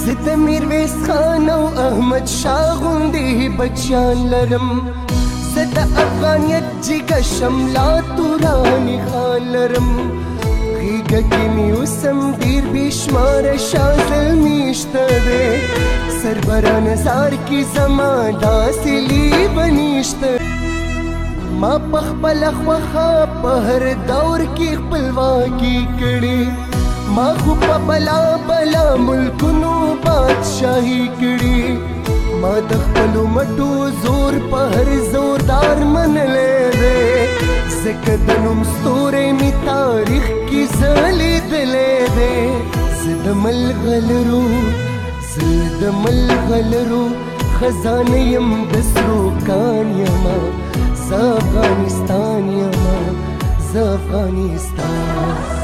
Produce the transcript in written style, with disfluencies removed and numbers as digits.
زه د میرویس خان او احمد شاه غوندې بچیان لرم زه د افغانیت جګه شملا توراني خان لرم غېږه کې مې اوسم ډېر بېشماره شاه زلمي شته دی سربره نظار کې زما داسې لیوني شته ما په خپله خوښه په هر دور کې خپلواکي کړې ما خو په بلا بلا ملکونو بادشاهي کړې ما د خپلو مټو زور په هر زوردار منلی دی ځکه د نوم ستوری مې تاریخ کې زه لیدلی دی زه د ملغلرو خزانه یم د سرو کان یمه زه افغانستان یمه زه افغانستان